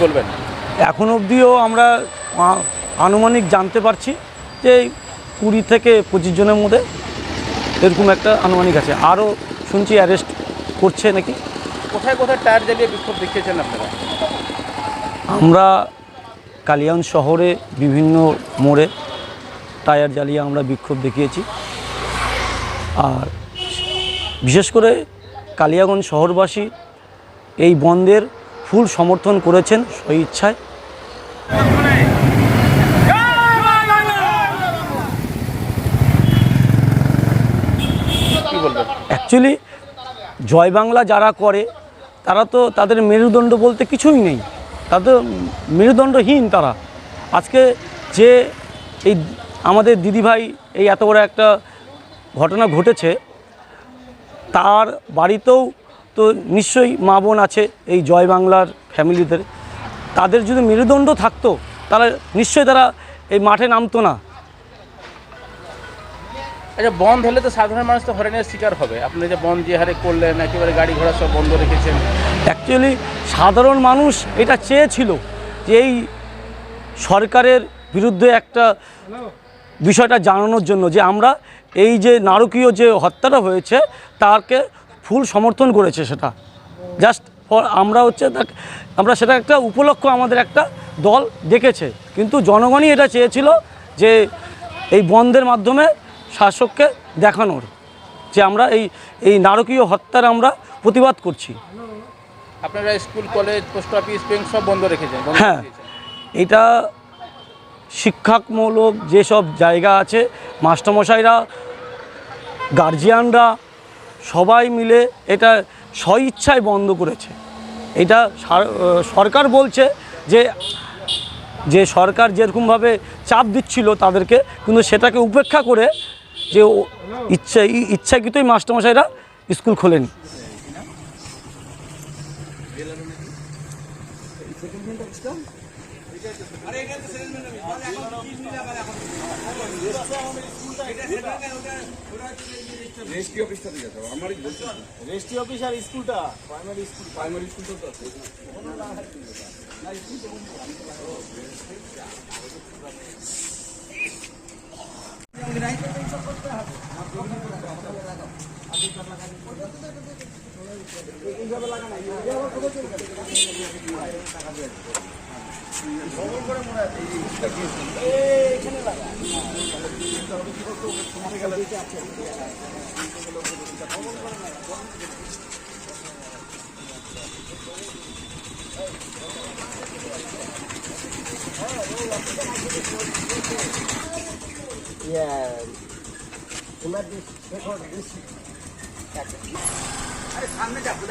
বলবেন? এখন অবধিও আমরা আনুমানিক জানতে পারছি যে 20 থেকে 25 জনের মধ্যে এরকম একটা আনুমানিক আছে। আরও শুনছি অ্যারেস্ট করছে নাকি। কোথায় কোথায় টায়ার জ্বালিয়ে বিক্ষোভ দেখিয়েছেন আপনারা? আমরা কালিয়াগঞ্জ শহরে বিভিন্ন মোড়ে টায়ার জ্বালিয়ে আমরা বিক্ষোভ দেখিয়েছি। আর বিশেষ করে কালিয়াগঞ্জ শহরবাসী এই বন্ধের ফুল সমর্থন করেছেন স্বইচ্ছায়। কি বলবেন? অ্যাকচুয়ালি জয় বাংলা যারা করে তারা তো তাদের মেরুদণ্ড বলতে কিছুই নেই, তাদের মেরুদণ্ডহীন তারা। আজকে যে এই আমাদের দিদিভাই এই এত বড় একটা ঘটনা ঘটেছে, তার বাড়িতেও তো নিশ্চয়ই মা বোন আছে এই জয় বাংলার ফ্যামিলিদের। তাদের যদি মেরুদণ্ড থাকতো তাহলে নিশ্চয়ই তারা এই মাঠে নামতো না। আচ্ছা, বন্ধ হলে তো সাধারণ মানুষ তো হয়রানির শিকার হবে। আপনি যে বন্ধ যে হারে করলেন, একেবারে গাড়ি ঘোড়া সব বন্ধ রেখেছেন। অ্যাকচুয়ালি সাধারণ মানুষ এটা চেয়েছিল যে এই সরকারের বিরুদ্ধে একটা বিষয়টা জানানোর জন্য, যে আমরা এই যে নারকীয় যে হত্যাটা হয়েছে তাকে ফুল সমর্থন করেছে। সেটা জাস্ট ফর আমরা আমরা সেটা একটা উপলক্ষ আমাদের একটা দল দেখেছে, কিন্তু জনগণই এটা চেয়েছিল যে এই বন্ধের মাধ্যমে শাসককে দেখানোর যে আমরা এই নারকীয় হত্যার আমরা প্রতিবাদ করছি। আপনারা school, college, post office, bank সব বন্ধ রেখেছেন? হ্যাঁ, এটা শিক্ষামূলক যেসব জায়গা আছে, মাস্টারমশাইরা, গার্জিয়ানরা সবাই মিলে এটা স্বইচ্ছায় বন্ধ করেছে। এটা সরকার বলছে যে সরকার যেরকমভাবে চাপ দিচ্ছিল তাদেরকে, কিন্তু সেটাকে উপেক্ষা করে যে ইচ্ছাকৃতই মাস্টারমশাইরা স্কুল খোলেনি। রেজিস্ট্রি অফিসটাতে যেতে হবে। আমারই বলছি রেজিস্ট্রি অফিস আর স্কুলটা প্রাইমারি স্কুলটা তো আছে। সামনে যাবো